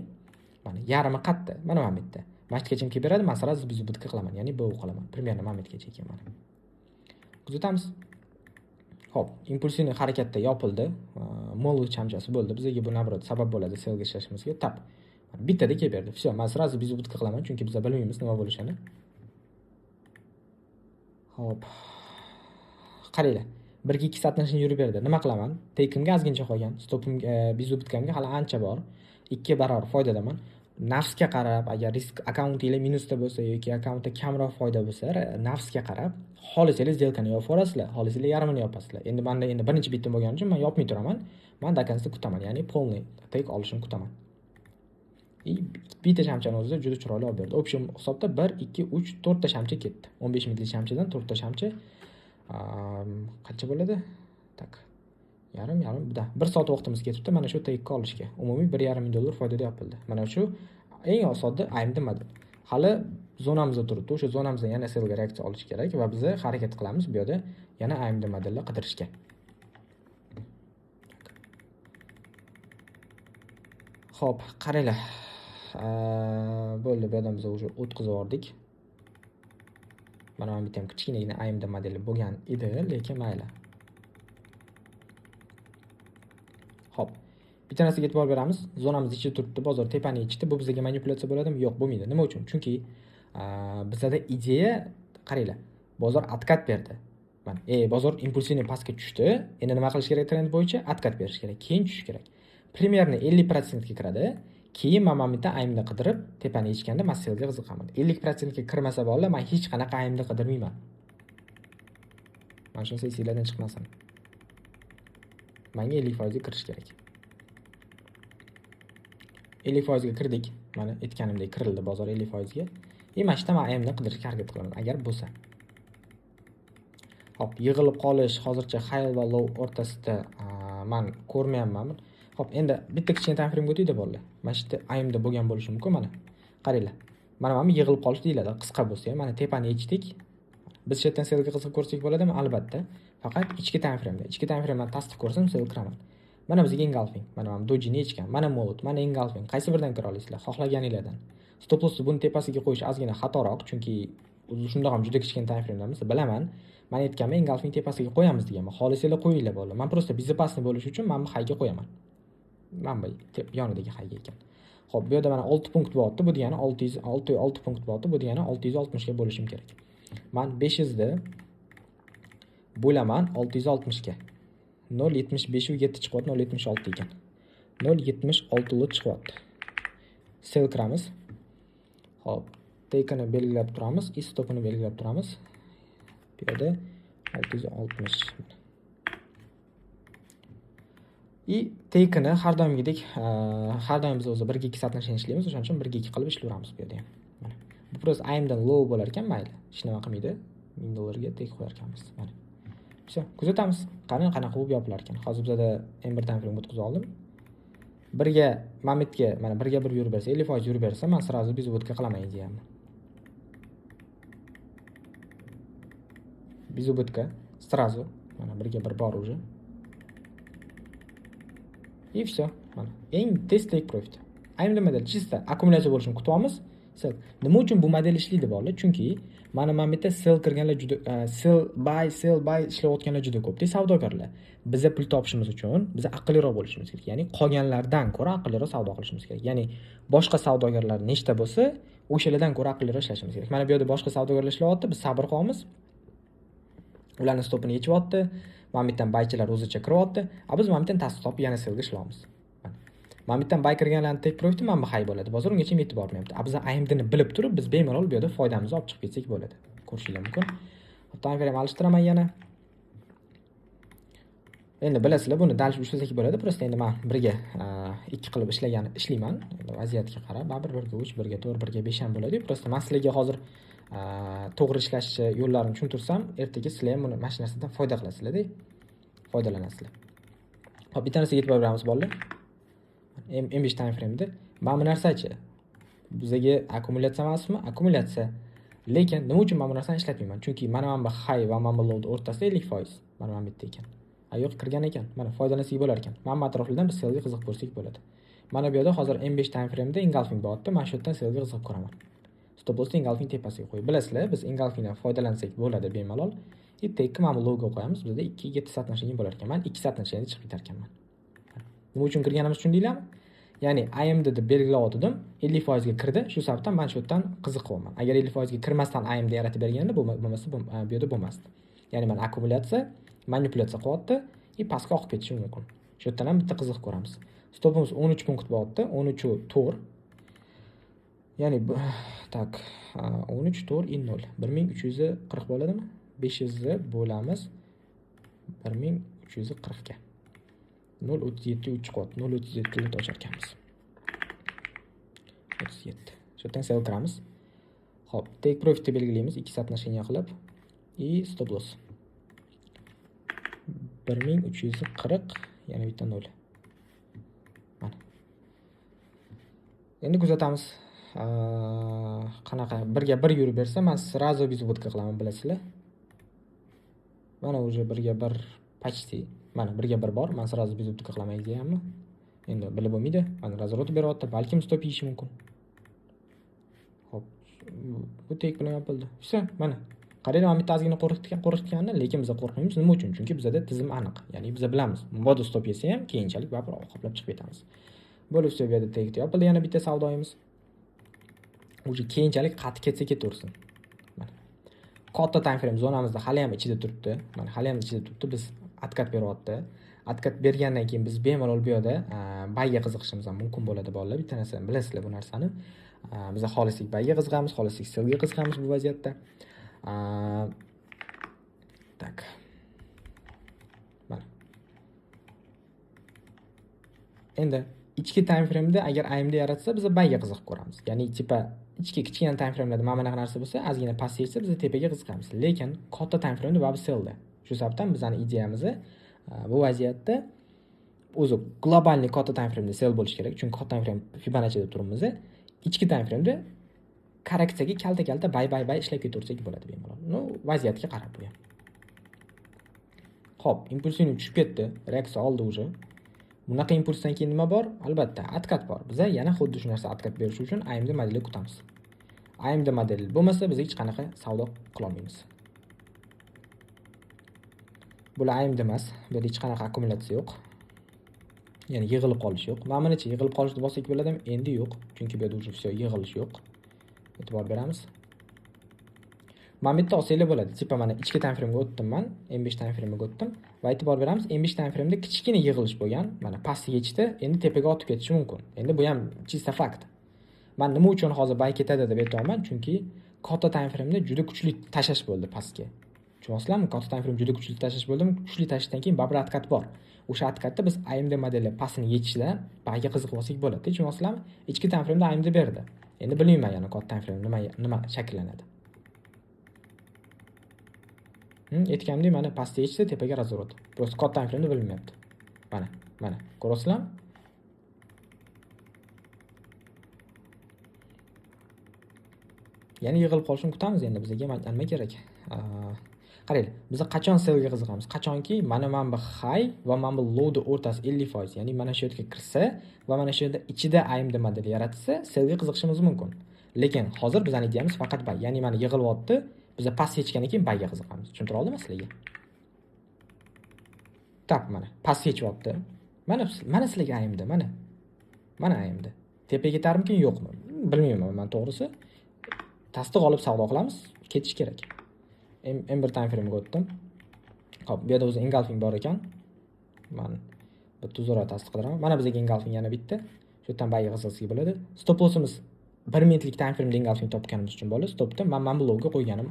Mana yarimi qatda, mana minutda. Minutgacha ham kelib beradi, men sразу biz zubtga qilaman. Ya'ni bu qilaman. Примерно minutgacha ekan mana. Kuzatamiz. Xo'p, impulsivniy harakatda yopildi. Mo'l shamchasi bo'ldi. Bizga bu nabrot sabab bo'ladi sellga ishlashimizga. Tap. Bittada kelib berdi. Все, men sразу biz zubtga qilaman, chunki biz bilmaymiz nima bo'lishini. Hop. Qaranglar. 1-2 soatdan yurib berdi. Nima qilaman? Take'imga ozgincha qolgan. Stopimga, bizubitkamga hali ancha bor. 2 barobar foydadaman. Nafsga qarab, agar risk akkauntingiz minusda bo'lsa yoki akkauntda kamroq foyda bo'lsa, nafsga qarab, xohlasangiz zelkani yopib olasizlar, xohlasangiz yarmini yopasizlar. Endi menda birinchi bitim bo'lgani uchun men yopmay turaman. Men dakansizni kutaman, ya'ni polniy take olishini kutaman. Bitta shamchani o'zida juda chiroyli olib berdi. Option hisobda 1, 2, 3, 4 ta shamcha ketdi. 15 minutlik shamchadan 4 ta shamcha qancha bo'ladi? Tak. Yarim buda 1 soat vaqtimiz ketibdi mana shu take olishga. Umumiy $1.5 foydada yopildi. Mana shu eng osonda AMD model. Hali zonamizda turibdi. O'sha zonamizdan yana sellga reaksiya olish kerak va biz harakat qilamiz bu yerda yana AMD modelni qidirishga. Xo'p, qaranglar. Bo'ldi, bu yerdan biz o'sha o'tkazib yubordik. Mana bu bitta ham kichkinagina AMD modeli bo'lgan edi, lekin mayli. Hop. Bitta narsaga e'tibor beramiz. Zonamiz ichida turibdi, bozor tepani ichida. Bu bizga manipulyatsiya bo'ladimi? Yo'q, bo'lmaydi. Nima uchun? Chunki bizda ideya, qaranglar. Bozor atkat berdi. Mana, bozor impulsivniy pastga tushdi. Endi nima qilish kerak trend bo'yicha? Atkat berish kerak, keyin tushish kerak. Primerni 50% ga kiradi. Keyin men bitta AMD qidirib, tepani ichganda men sellga qiziqaman. 50% ga kirmasa bo'ladi, men hech qanaqa AMD qidirmayman. Mana shunday esingizdan chiqmasin. Menga 50% ga kirish kerak. 50% ga kirdik. Mana aytganimdek kirildi bozor 50% ga. Mana shunda men AMD qidirishga harakat qilaman agar bo'lsa. Hop, yig'ilib qolish hozircha high va low o'rtasida men ko'rmayapman. Hop, endi bitta kichkina time frame ga o'taydi bolalar. Mana shu yerda AMD bo'lgan bo'lishi mumkin mana. Qaranglar. Mana yig'ilib qolish deyiladi, qisqa bo'lsa ham. Mana tepani yechdik. Biz shu yerdan sellga qiziqib ko'rsak bo'ladimi? Albatta. Faqat ichki time frame da. Ichki time frame dan tasdiq ko'rsam sell kiraman. Mana bizga engulfing. Mana dojini yechgan. Mana mo'lut, mana engulfing. Qaysi biridan kira olasizlar? Xohlaganingizlardan. Stop lossni buni tepasiga qo'yish ozgina xatoroq, chunki shundoq ham juda kichkina time frame damiz. Bilaman. Men aytganman, engulfing tepasiga qo'yamiz deganman. Xohlasanglar qo'yinglar bo'ldi. Men просто безопасный bo'lish uchun men bu hayga qo'yaman. Mana bu yonidagi hayga ekan. Xo'p, bu yerda mana 6 punkt bo'lyapti. Bu degani 6 punkt bo'lyapti. Bu degani 660 ga bo'lishim kerak. Men 500 ni bo'laman 660 ga. 0.75 u 7 chiqyapti, 0.76 ekan. 0.76 lot chiqyapti. Sell qilamiz. Xo'p, take'ni belgilab turamiz, stopini belgilab turamiz. Bu yerda 660. Take'ni har doimgidek, har doim biz o'zi 1-2 soatdan ishlaymiz, o'shaning uchun 1-2 qilib ishlayveramiz bu yerda ham. Mana. Bu prosta AMD dan low bo'lar ekan, mayli. Hech nima qilmaydi. $1000 ga take qo'yar ekanmiz. Mana. Все, kuzatamiz. Qani qanaqa bo'lib yopilar ekan. Hozir bizada M1 time frame o'tkazib oldim. Birga Mamitga mana 1 yurib bersa, 50% yurib bersa, men сразу безубытка qilaman deyapman. Безубытка сразу mana 1 bor уже. И все. Mana eng tez take profit. AMD model чисто akkumulyatsiya bo'lishini kutyapmiz. Nima uchun bu model ishlaydi bolalar? Chunki mana bu yerda sell kirganlar juda sell buy ishlayotganlar juda ko'p. Savdogarlar. Biza pul topishimiz uchun biza aqlliroq bo'lishimiz kerak. Ya'ni qolganlardan ko'ra aqlliroq savdo qilishimiz kerak. Ya'ni boshqa savdogarlar nechta bo'lsa, o'shalardan ko'ra aqlliroq ishlashimiz kerak. Mana bu yerda boshqa savdogarlar ishlayapti, biz sabr qilamiz. Ularning stopini yechyapti. Mana bu yerdan baychilar o'zicha kiryapti. Biz mana bu yerdan tasdiq topib yana sellga ishlaymiz. Mana bu yerdan bay kirganlarning take profiti mana bu hay bo'ladi. Bozor ungacha yetib bormayapti. Biz AMD ni bilib turib, biz bemalol bu yerda foydamizni olib chiqib ketsak bo'ladi. Ko'rishingiz mumkin. Time frame almashtiraman yana. Endi bilasizlar, buni dal ushlasak bo'ladi. Prosta endi men birga 2 qilib ishlayman. Vaziyatga qarab, baribir 1 ga 3, 1 ga 4, 1 ga 5 ham bo'ladi. Prosta men sizlarga hozir to'g'ri ishlash yo'llarini tushuntirsam, ertaga sizlar ham buni mashinasidan foyda qilasizlar-da. Foydalanasizlar. Hop, bitta narsaga e'tibor beramiz bolalar. M5 time frame'da mana bu narsachi bizga akkumulyatsiya emasmi? Akkumulyatsiya. Lekin nima uchun men bu narsani ishlatmayman? Chunki mana bu high va mana bu low o'rtasida 50%. Mana bu yerda ekan. Yo'q kirgan ekan. Mana foydalansak bo'lar ekan. Mana bu atroflardan biz sellga qiziq ko'rsak bo'ladi. Mana bu yerda hozir M5 time frame'da engulfing bo'lyapti. Men shu yerdan sellga qiziq ko'raman. Stop loss engulfing tepasiga qo'yib. Bilasizlar, biz engulfingdan foydalansak bo'ladi bemalol. Take mana bu logo qo'yamiz. Bizda 2-7 soatnashing bo'lar ekan. Men 2 soatnashingda chiqib ketar ekanman. Nima uchun kirganimizni tushundinglarmi? Ya'ni AMD deb belgilayotdim, 50% ga kirdi. Shu sababdan men shu yerdan qiziqyapman. Agar 50% ga kirmasdan AMD yaratib berganda, bo'lmasa bu yerda bo'lmasdi. Ya'ni men akkumulyatsiya, manipulyatsiya qilyapti, pastga oqib ketishi mumkin. Shu yerdan ham bitta qiziq ko'ramiz. Stopimiz 13 punkt bo'lyapti, 13.4. Ya'ni tak 13.4 1340 bo'ladimi? 500 bo'lamiz 1340 ga. 0.37 chiqyapti. 0.37 lut ochar ekanmiz. 37. Shu yerdan sell qilamiz. Xo'p, take profit belgilaymiz 2 soatnashini qilib. Stop loss 1340, yana bitta 0. Mana. Endi kuzatamiz. Qanaqa 1 ga 1 yurib bersa, men сразу безубытка qilaman, bilasizlar. Mana уже 1 ga 1 почти. Mana 1 ga 1 bor, men сразу безубытка qilaman deyapman. Endi bilib bo'lmaydi. Mana razворот beryapti, balkim stop yeyishi mumkin. Xo'p, bu tek bilan yopildi. Все, mana. Qaranglar, men bitta ozgina qo'rqitganman, lekin biz qo'rqmaymiz. Nima uchun? Chunki bizda tizim aniq. Ya'ni biz bilamiz. Moda stop yesa ham keyinchalik baribir qoplab chiqib ketamiz. Bo'lib bu yerda tekda yopildi, yana bitta savdoyimiz. Uje keyinchalik qattiq ketsa ketaversin. Mana. Katta time frame zonamizda hali ham ichida turibdi. Mana hali ham ichida turibdi. Biz atkat beryapti. Atkat bergandan keyin biz bemalol bu yerda bayga qiziqishimiz ham mumkin bo'ladi bolalar. Bitta narsani bilasizlar bu narsani. Biz xolislik bayga qiziqamiz, xolislik sellga qiziqamiz bu vaziyatda. Tak. Mana. Endi ichki time frame'da agar AMD yaratsa, biz bayga qiziqib ko'ramiz. Ya'ni tipa ichki kichkina time frame'larda mana bunaqa narsa bo'lsa, ozgina past yetsa biz tepaga qiziqamiz. Lekin katta time frame'da baribir sellda. Shu sababdan bizning ideyamiz bu vaziyatda o'zi globalniy katta time frame'da sell bo'lish kerak. Chunki katta time frame Fibonacci'da turibmiz. Ichki time frame'da korreksiyaga kalta bay ishlab ketaversak bo'ladi bemalol. Vaziyatga qarab bu ham. Xo'p, impulsini tushib ketdi, reaksiya oldi уже. Bunaqa impulsdan keyin nima bor? Albatta, atkat bor. Biz yana xuddi shu narsa atkat berish uchun AMD modelini kutamiz. AMD modeli bo'lmasa, biz hech qanaqa savdo qila olmaymiz. Bular AMD emas, bu yerda hech qanaqa akkumulyatsiya yo'q. Ya'ni yig'ilib qolish yo'q. Ma'mulachi yig'ilib qolishni bossak bo'ladimi? Endi yo'q, chunki bu yerda уже yig'ilish yo'q. E'tibor beramiz. Mana bu yerda olsanglar bo'ladi. Tipa mana ichki time frame'ga o'tdim men, M5 time frame'ga o'tdim va e'tibor beramiz, M5 time frame'da kichkina yig'ilish bo'lgan. Mana pastga yechdi, endi tepaga o'tib ketishi mumkin. Endi bu ham chista fakt. Men nima uchun hozir bay ketadi deb aytayapman? Chunki katta time frame'da juda kuchli tashash bo'ldi pastga. Tushunyapsizlarmi? Katta time frame juda kuchli tashash bo'ldi. Kuchli tashishdan keyin baribir atkat bor. O'sha atkatda biz AMD modeli pastini yechishdan bayga qiziqib olsak bo'ladi. Tushunyapsizlarmi? Ichki time frame'da AMD berdi. Endi bilmayman yana katta time frame nima shakllanadi. Aytganimdek mana pastga yechdi, tepaga razворот. Просто kod time frame bilinmayapti. Mana. Ko'rasizlarmi? Ya'ni yig'ilib qolishini kutamiz endi bizga nima kerak? Qaranglar, biz qachon sellga qiziqamiz? Qachonki mana bu high va mana bu low'ni o'rtasi 50%, ya'ni mana shu yerga kirsa va mana shu yerda ichida AMD modeli yaratsa, sellga qiziqishimiz mumkin. Lekin hozir bizning ideyamiz faqat buy, ya'ni mana yig'ilyapti, biz past yechgandan keyin buyga qiziqamiz. Tushuntira oldimmi sizlarga? Tap mana, past yechyapti. Mana sizlarga AMD, mana AMD. Tepaga ketarmikin, yo'qmi? Bilmayman men to'g'risi. Tasdiq olib savdo qilamiz, ketish kerak. M1 time frame ga o'tdim. Xo'p, bu yerda o'zi engulfing bor ekan. Men bitta zo'ra tasdiq qildim. Mana bizga engulfing yana bitta. Shu yerdan buyga qiziqsak bo'ladi. Stop lossimiz 1 minutlik time frame engulfing topganimiz uchun bo'ladi. Stopni men bu lowga qo'yganim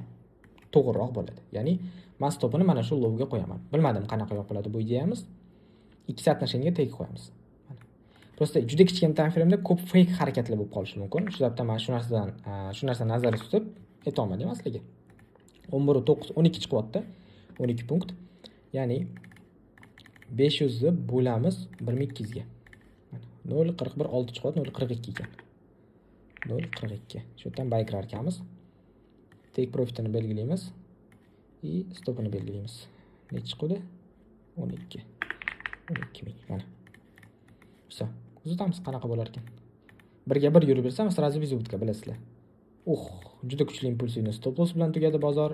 to'g'riroq bo'ladi. Ya'ni men stopini mana shu lowga qo'yaman. Bilmadim qanaqa bo'ladi bu ideyamiz. Ikki soatnashiniga teg qo'yamiz. Prosta juda kichkina time frameda ko'p fake harakatlar bo'lib qolishi mumkin. Shu sababdan men shu narsani nazarda tutib aytolmadim sizlarga. 11.9 12 chiqyapti. 12 punkt. Ya'ni 500 ni bo'lamiz 1200 ga. 0.41 6 chiqyapti, 0.42 ekan. 0.42. Shu yerdan buy kirar ekanmiz. Take profitini belgilaymiz. Stopini belgilaymiz. Necha chiqdi? 12. 12 ming. Mana. Все. Kuzatamiz qanaqa bo'lar ekan. Birga bir yurib bersam, sразу vizubka bilasizlar. Juda kuchli impulsivni stop loss bilan tugadi bozor.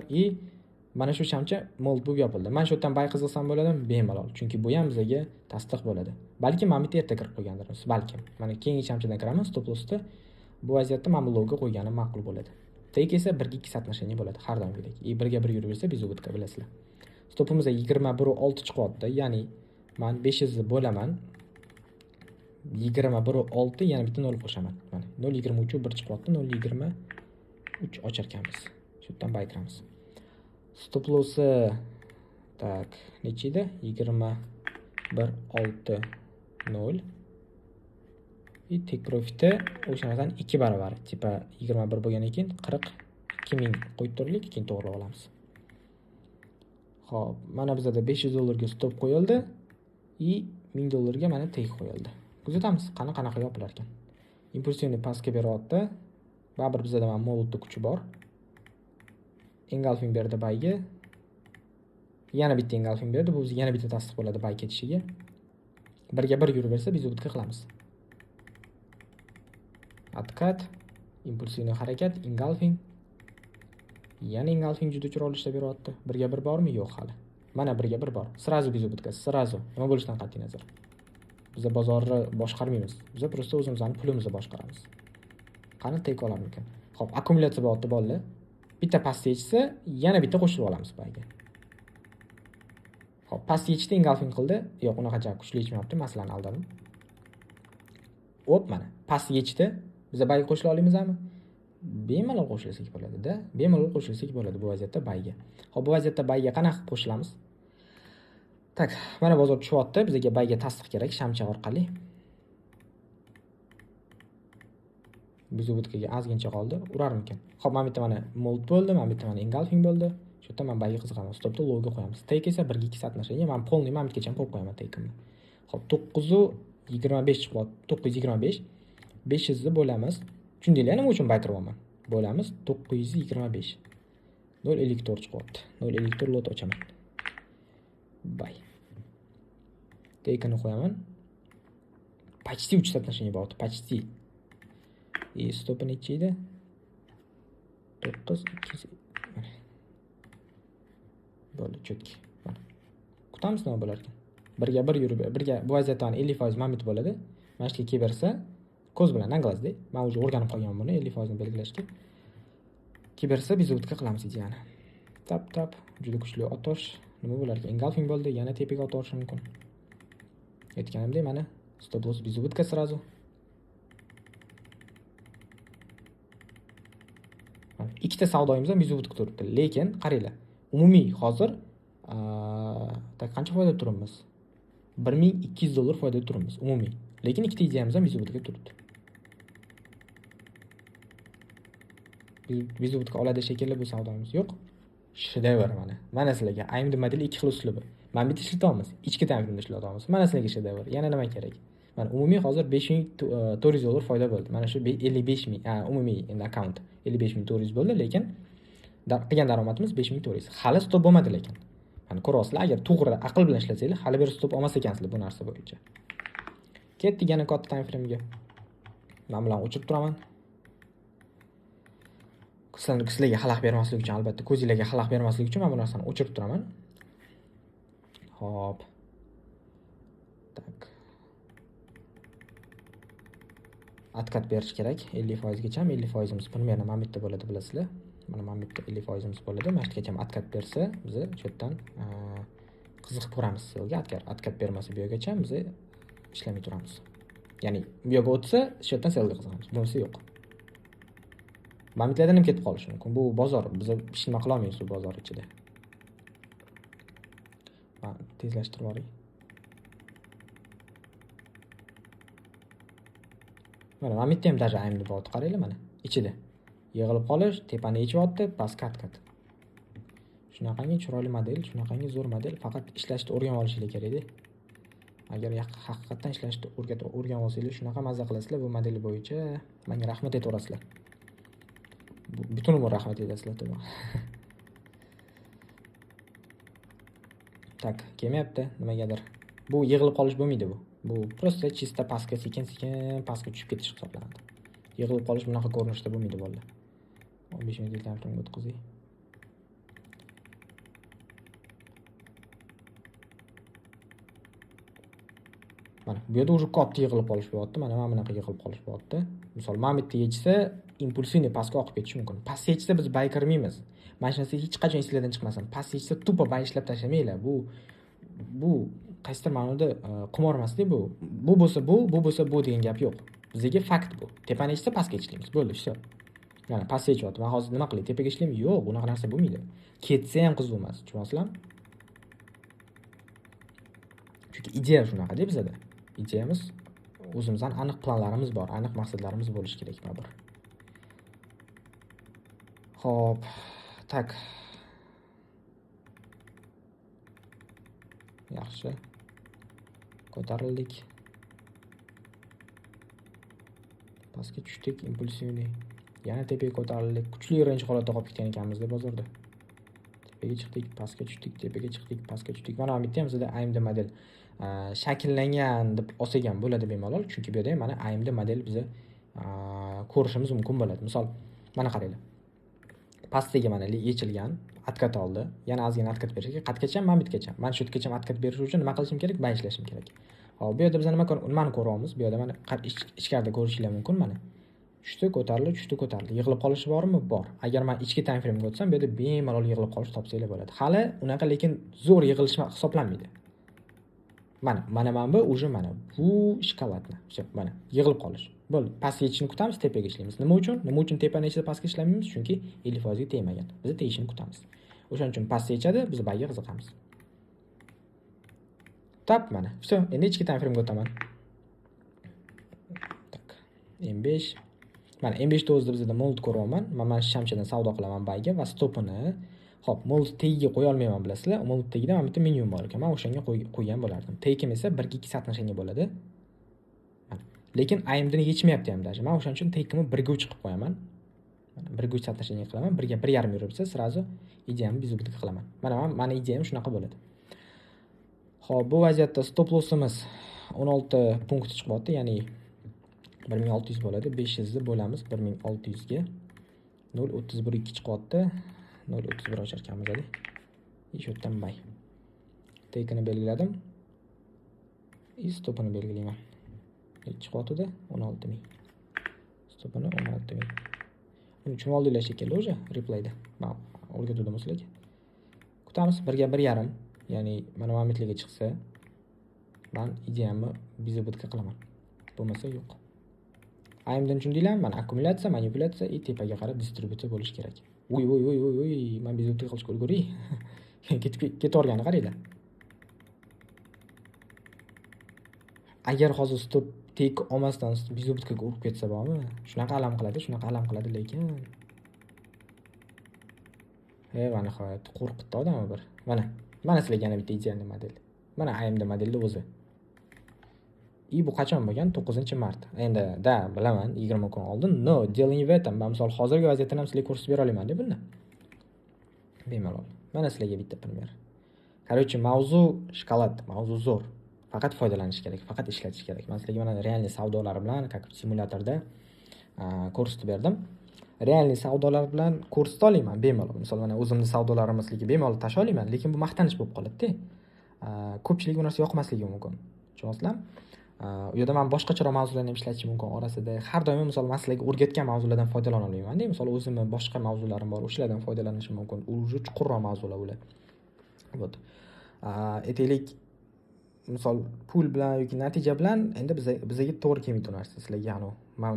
Mana shu shamcha mold bo'lib yopildi. Men shu yerdan buy qiziqsam bo'ladimi? Bemalol. Chunki bu ham bizga tasdiq bo'ladi. Balki men bitta erta kirib qo'ygandirmiz, balkim. Mana keyingi shamchadan kiraman stop lossda. Bu vaziyatda men bu lowga qo'yganim ma'qul bo'ladi. Tek esa 1-2 soatnashiniya bo'ladi har doimgidek. Birga bir yurib bersa vizubka bilasizlar. Stopimiz 21.6 chiqyapti. Ya'ni men 500 ni bo'laman. 21.6 yana bitta 0 qo'shaman. Mana 0.23 1 chiqyapti, 0.23 ochar ekanmiz. Shu yerdan buy kiramiz. Stop lossi tak necha edi? 21.60. Take profiti o'shalardan 2 barobar. Tipa 21 bo'lgandan keyin 42 ming qo'yib turlik, keyin to'g'rilab olamiz. Xo'p, mana bizda $500 ga stop qo'yildi. $1000 ga mana take qo'yildi. Kuzatamiz qanaqa yopilar ekan. Impulsivni pastga beryapti. Baribir bizda ham moldni kuchi bor. Engulfing berdi buyga. Yana bitta engulfing berdi. Bu bizga yana bitta tasdiq bo'ladi buy ketishiga. Birga bir yurib bersa biz o'tga qilamiz. Откат, impulsivni harakat, engulfing. Yana engulfing juda chiroyli ishlab beryapti. Birga bir bormi? Yo'q hali. Mana birga bir bor. Sразу biz o'tkaz, sразу. Nima bo'lishidan qat'iy nazar. Biz bozorni boshqarmaymiz. Biz prosta o'zimizning pulimizni boshqaramiz. Qani tek olarmikan? Xo'p, akkumulyatsiya bo'lyapti bolalar. Bitta past yechsa, yana bitta qo'shilib olamiz buyga. Xo'p, past yechdi, engulfing qildi. Yo'q, unaqa kuchli yechmayapti, masalan aldadim. Hop, mana past yechdi. Biz buyga qo'shila olamizmi? Bemalol qo'shilsak bo'ladi-da. Bemalol qo'shilsak bo'ladi bu vaziyatda buyga. Xo'p, bu vaziyatda buyga qanaqa qo'shilamiz? Tak, mana bozor tushyapti. Bizga buyga tasdiq kerak shamcha orqali. Biz o'tkaga ozgincha qoldi. Urarmikan? Xo'p, men bitta mana mold bo'ldi, men bitta mana engulfing bo'ldi. Shu yerda men buyga qiziqaman. Stopni lowga qo'yamiz. Take esa 1-2 soatnashiniya. Men polniy minutgacha qo'yib qo'yaman take'imni. Xo'p, 9.25 chiqyapti. 9.25. 500 ni bo'lamiz. Tushundinglar, nima uchun buy kiryapman? Bo'lamiz 925. 0.54 chiqyapti. 0.54 lot ochaman. Buy. Take'ini qo'yaman. Почти 3 soatnashiniya bo'lyapti. Почти. Stopini necha edi? 9 200. Bo'ldi, chotki. Mana. Kutamiz nima bo'lar ekan? Birga bir yurib, birga bu vaziyatdan 50% mamit bo'ladi. Mana shu kelib bersa, ko'z bilan anglazda. Men o'zi o'rganib qolganman buni 50% ni belgilashga. Kelib bersa biz o'tga qilamiz ideyani. Tap, juda kuchli otosh. Nima bo'lar ekan? Engulfing bo'ldi, yana tepaga otish mumkin. Aytganimdek, mana stop loss biz o'tga sразу. Ikkita savdoyimiz ham biz o'tga turibdi. Lekin qaranglar, umumiy hozir qancha foyda turibmiz? $1200 foyda turibmiz umumiy. Lekin ikkita ideyamiz ham vizubga turibdi. Vizubga oladi shekilli bu savdomiz yo'q. Shedevr mana. Mana sizlarga AMD modeli ikki xil uslubi. Mana bitta ishlatyapmiz, ichki time frame ishlatyapmiz. Mana sizlarga shedevr. Yana nima kerak? Mana umumiy hozir 5400 dollar foyda bo'ldi. Mana shu 55000, umumiy endi akkaunt 55400 bo'ldi, lekin qilgan daromadimiz 5400. Hali stop bo'lmadi lekin. Mana ko'ryapsizlar, agar to'g'ri aql bilan ishlasanglar, hali bir stop olmas ekansizlar bu narsa bo'yicha. Ketdik yana katta time frame'ga. Men bilan o'chirib turaman. Sizlarga xalaq bermaslik uchun, albatta ko'zingizlarga xalaq bermaslik uchun men bu narsani o'chirib turaman. Hop. Tak. Откат berish kerak 50% gacha. 50%imiz примерно mana bu yerda bo'ladi, bilasizlar. Mana bu yerda 50%imiz bo'ladi. Mana shu yergacha откат bersa, biz shu yerdan qiziqib ko'ramiz sizga. Откат bermasa bu yergacha biz ishlamay turamiz. Ya'ni bu yerga o'tsa, shu yerdan selga qiziqamiz. Bo'lsa yo'q. Mamitlardan ham ketib qolishi mumkin. Bu bozor, biz hech nima qila olmaymiz bu bozor ichida. Men tezlashtirib yuboray. Mana Mamitda ham даже AMD bot qaranglar mana. Ichida yig'ilib qolish, tepani yechyapti, pastga kat. Shunaqangi chiroyli model, shunaqangi zo'r model, faqat ishlashni o'rganib olishinglar kerak-da. Agar haqiqatan ishlashni o'rganib olsanglar, shunaqa mazza qilasizlar bu model bo'yicha. Menga rahmat aytaverasizlar. Butun umr rahmat aytasizlar to'g'ri. Tak, kelmayapti nimagadir. Bu yig'ilib qolish bo'lmaydi bu. Bu просто чисто pastga sekin-sekin pastga tushib ketish hisoblanadi. Yig'ilib qolish bunaqa ko'rinishda bo'lmaydi bolalar. 15 minut time o'tkazing. Mana bu yerda уже katta yig'ilib qolish bo'lyapti. Mana bunaqa yig'ilib qolish bo'lyapti. Misol, mana bu yerda yechsa, impulsivniy pastga oqib ketishi mumkin. Past yechsa biz bay kirmaymiz. Mana shu narsa hech qachon esingizdan chiqmasin. Past yechsa tupo bay ishlab tashlamanglar. Bu qaysidir ma'noda qimor emasda bu. Bu bo'lsa bu degan gap yo'q. Bizga fakt bu. Tepani yechsa pastga ishlaymiz. Bo'ldi, shu. Mana past yechyapti. Men hozir nima qilay? Tepaga ishlaymi? Yo'q, bunaqa narsa bo'lmaydi. Ketsa ham qiziq emas, tushunasizlarmi? Chunki ideya shunaqa-da bizda. Ideyamiz o'zimizdan aniq planlarimiz bor, aniq maqsadlarimiz bo'lishi kerak baribir. Xo'p, tak. Yaxshi. Ko'tarildik. Pastga tushdik, impulsivniy. Yana tepaga ko'tarildik. Kuchli range holatda qolib ketgan ekanmiz-da bozorda. Tepaga chiqdik, pastga tushdik, tepaga chiqdik, pastga tushdik. Mana bu yerda ham bizda AMD model shakllangan deb olsak ham bo'ladi bemalol, chunki bu yerda ham mana AMD model bizni ko'rishimiz mumkin bo'ladi. Misol, mana qaranglar. Pastiga mana yechilgan, откат oldi. Yana ozgina откат berishga, qatgacha ham, mamitgacha. Mana shu yergacha откат berish uchun nima qilishim kerak? Bay ishlashim kerak. Hop, bu yerda biz nimani ko'ryapmiz? Bu yerda mana ichkarida ko'rishingiz mumkin mana. Tushdi, ko'tarildi, tushdi, ko'tarildi. Yig'ilib qolishi bormi? Bor. Agar men ichki time frame ga o'tsam, bu yerda bemalol yig'ilib qolish topsanglar bo'ladi. Hali unaqa lekin zo'r yig'ilish hisoblanmaydi. Mana bu уже mana bu shkolatni. Mana yig'ilib qolish. Bo'ldi. Past yechishni kutamiz, tepaga ishlaymiz. Nima uchun? Nima uchun tepani yechsa pastga ishlamaymiz? Chunki 50% ga tegmagan. Biz tegishini kutamiz. O'shaning uchun past yechadi, biz bayga qiziqamiz. Tap mana. Все, endi ichki time frame ga o'taman. Tak. M5. Mana M5 o'zida bizda mold ko'ryapman. Mana shamchadan savdo qilaman bayga va stopini. Xo'p, mold tagiga qo'ya olmayman, bilasizlar. Mold tagida mana bitta menyu bor ekan. Men o'shanga qo'ygan bo'lardim. Tagim esa 1-2 satnashanga bo'ladi. Lekin AMD ni yechmayapti ham даже. Men o'shaning uchun tagimni 1 ga chiqib qo'yaman. Mana 1 ga satnashanga qilaman. 1 ga 1.5 yuribsa, sразу ideyamni bizubitga qilaman. Mana ideyam shunaqa bo'ladi. Xo'p, bu vaziyatda stop lossimiz 16 punkt chiqyapti, ya'ni 1600 bo'ladi. 500 ni bo'lamiz 1600 ga. 0.31 chiqyapti. 0.31 ochar ekanmiz hali. Shu yerdan bay. Tekini belgiladim. Stopini belgilayman. Chiqyapti-da 16000. Stopini 16000. Buni tushunib oldinglar shekilli o'sha replayda. Men o'rgatdim sizlarga. Kutamiz 1 ga 1.5, ya'ni mana mamitlarga chiqsa, men ideyamni bizubitga qilaman. Bo'lmasa yo'q. AMDni tushundinglar? Mana akkumulyatsiya, manipulyatsiya, tepaga qarab distributsiya bo'lishi kerak. Voy, men bizubitga qilishga ulguray. Ketaverganini qaranglar. Agar hozir stop tek olmasdan bizubitga urib ketsa bormi? Shunaqa alam qiladi, lekin Va nihoyat qo'rqitdi odamni bir. Mana sizlarga yana bitta ideal model. Mana AMD modelni o'zi. Bu qachon bo'lgan? 9-mart. Endi bilaman 20 kun oldin. No, дело не в этом. Men misol hozirgi vaziyatdan ham sizlarga ko'rsatib bera olaman-da buni. Bemalol. Mana sizlarga bitta primer. Короче, mavzu shokolad, mavzu zo'r. Faqat foydalanish kerak, faqat ishlatish kerak. Men sizlarga mana real savdolar bilan, как simulyatorda ko'rsatib berdim. Real savdolar bilan ko'rsata olaman bemalol. Misol mana o'zimning savdolarimni sizlarga bemalol tasha olaman, lekin bu maqtanish bo'lib qoladi-da. Ko'pchilik bu narsa yoqmasligi mumkin. Tushunyapsizlarmi? U yerda men boshqacharoq mavzularni ham ishlatishim mumkin orasida. Har doim misol men sizlarga o'rgatgan mavzulardan foydalana olmayman-da. Misol o'zimning boshqa mavzularim bor, o'shalardan foydalanishim mumkin. U chuqurroq mavzular ular. Вот. Aytaylik, misol pul bilan yoki natija bilan endi bizga to'g'ri kelmaydi bu narsa. Sizlarga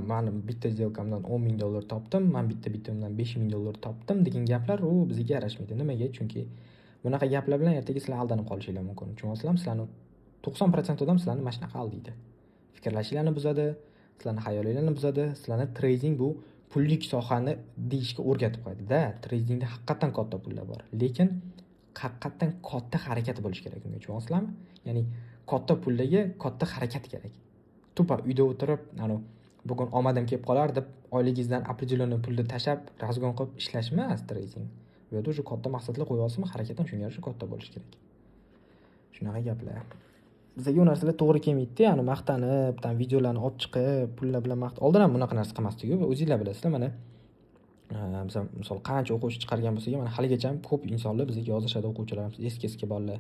men bitta сделкамdan $10,000 topdim, men bitta-bittamdan $5,000 topdim degan gaplar u bizga yarashmaydi. Nimaga? Chunki bunaqa gaplar bilan ertaga sizlar aldanib qolishinglar mumkin. Tushunasizlarmi? Sizlarning 90% odam sizlarni mana shunaqa aldaydi. Fikrlashinglarni buzadi, sizlarning xayolinglarni buzadi, sizlarni trading bu pullik sohani deyishga o'rgatib qo'yadi-da. Tradingda haqiqatan katta pullar bor, lekin haqiqatan katta harakat bo'lish kerak unga. Tushunasizlarmi? Ya'ni katta pullarga katta harakat kerak. Tupa uyda o'tirib, bugun omadim kelib qolar deb oyligingizdan определенный pulni tashab, razgon qilib ishlash emas trading. Bu yerda o'sha katta maqsadlar qo'yasizmi, harakatdan shunga yarasha katta bo'lish kerak. Shunaqa gaplar. Bizga bu narsalar to'g'ri kelmaydi-da, maqtanib, videolarni olib chiqib, pullar bilan oldin ham bunaqa narsa qilmasdik-ku. O'zingizlar bilasizlar, mana misol qancha o'quvchi chiqargan bo'lsak, mana haligacha ko'p insonlar bizga yozishadi, o'quvchilarimiz, eski bolalar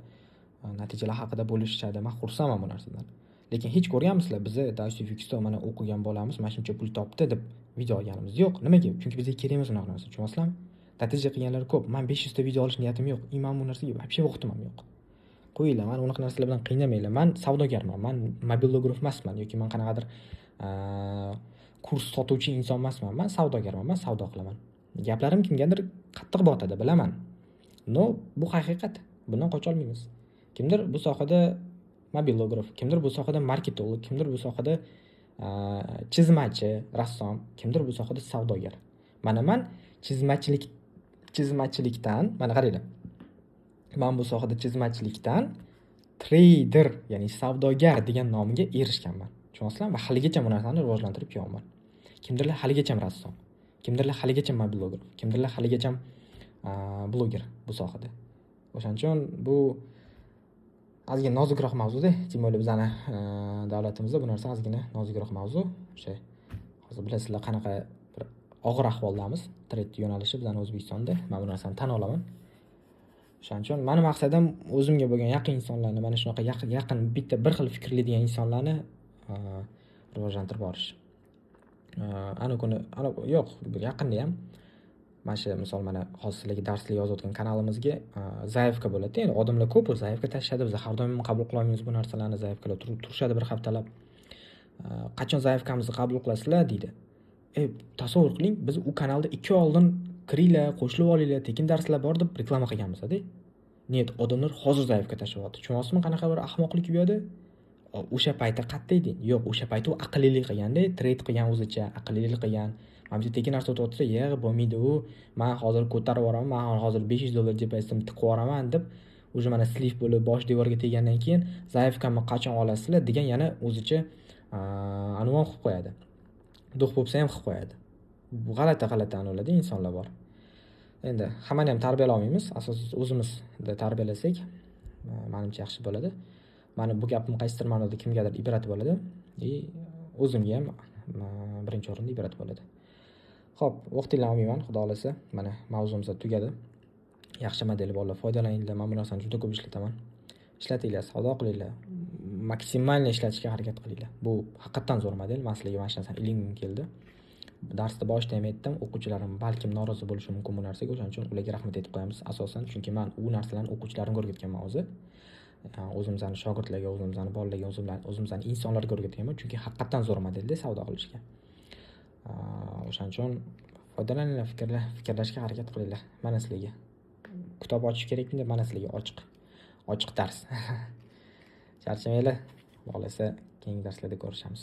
natijalar haqida bo'lishadi. Men xursandman bu narsadan. Lekin hech ko'rganmisizlar, bizni Daustufixda mana o'qigan bolamiz mana shuncha pul topdi deb video olganimiz yo'q. Nimaga? Chunki bizga kerak emas unaqa narsa, tushunasizlarmi? Natija qilganlar ko'p. Men 500 ta video olish niyatim yo'q. Men bu narsaga вообще vaqtim ham yo'q. Qo'yinglar, men unaqa narsalar bilan qiynamanglar. Men savdogarman, men mobilograf emasman yoki men qanaqadir kurs sotuvchi inson emasman. Men savdogarman, men savdo qilaman. Gaplarim kimgadir qattiq botadi, bilaman. No, bu haqiqat. Bundan qocha olmaymiz. Kimdir bu sohada mobilograf, kimdir bu sohada marketolog, kimdir bu sohada chizmachi, rassom, kimdir bu sohada savdogar. Men chizmachilikdan, mana qaranglar. Men bu sohada chizmachilikdan trader, ya'ni savdogar degan nomga erishganman. Tushunasizlarmi? Va haligacha bu narsani rivojlantirib kelyapman. Kimdirlar haligacha rassom, kimdirlar haligacha mobilograf, kimdirlar haligacha bloger bu sohada. O'shaning uchun bu ozgina nozikroq mavzu-da. Tем более bizning davlatimizda bu narsa ozgina nozikroq mavzu. O'sha hozir bilasizlar qanaqa bir og'ir ahvoldamiz. Trade yo'nalishi bizning O'zbekistonda. Men bu narsani tan olaman. O'shaning uchun meni maqsadim o'zimga bo'lgan yaqin insonlarni, mana shunaqa yaqin bitta bir xil fikrlaydigan insonlarni rivojlantirib borish. Yo'q, yaqinda ham mana shu misol mana hozir sizlarga darslar yozayotgan kanalimizga zaifka bo'ladi. Ya'ni odamlar ko'p zaifka tashadi. Biz har doim qabul qila olmaymiz bu narsalarni. Zaifkalar turishadi bir haftalab. Qachon zaifkamizni qabul qilasizlar deydi. Tasavvur qiling, biz u kanalda 2 oy oldin kiringlar, qo'shilib olinglar, tekin darslar bor deb reklama qilganmiz-da. Niyat odamlar hozir zaifga tashlayapti. Tushunyapsizmi qanaqa bir ahmoqlik bu yerda? O'sha paytda qattiq edi. Yo'q, o'sha payt u aqllilik qilganda, trade qilgan o'zicha, aqllilik qilgan. Mana bu tekin narsa o'tib o'tsa, bo'lmaydi u. Men hozir ko'tarib yuboraman, men hozir $500 depozitni tiqib yuboraman deb, o'sha mana slif bo'lib bosh devorga tegandan keyin zaifkamni qachon olasizlar degan yana o'zicha anvon qilib qo'yadi. Do'q bo'lsa ham qilib qo'yadi. Bu g'alati anavlarda insonlar bor. Endi hammani ham tarbiyalamaymiz. Asosiysi o'zimizda tarbiyalasak, menimcha yaxshi bo'ladi. Mana bu gapim qaysidir ma'noda kimgadir ibrat bo'ladi. O'zimga ham birinchi o'rinda ibrat bo'ladi. Xo'p, vaqtinglarni olmayman, xudo xolasa. Mana mavzumiz tugadi. Yaxshi model bolalar, foydalaninglar. Men bu narsani juda ko'p ishlataman. Ishlatinglar, savdo qilinglar. Maksimalni ishlatishga harakat qilinglar. Bu haqiqatan zo'r model. Men sizlarga mana shu narsani ilingim keldi. Darsda boshida ham aytdim, o'quvchilarim balkim norozi bo'lishi mumkin bu narsaga. O'shaning uchun ularga rahmat aytib qo'yamiz asosan, chunki men u narsalarni o'quvchilarimga o'rgatganman o'zi. O'zimizning shogirdlarga, o'zimizning bolalarga, o'zimizning insonlarga o'rgatganman, chunki haqiqatan zo'r modelda savdo qilishga. O'shaning uchun foydalaninglar, fikrlashga harakat qilinglar. Mana sizlarga kitob ochish kerakmi deb, mana sizlarga ochiq dars. Charchamanglar. Xolasa keyingi darslarda ko'rishamiz.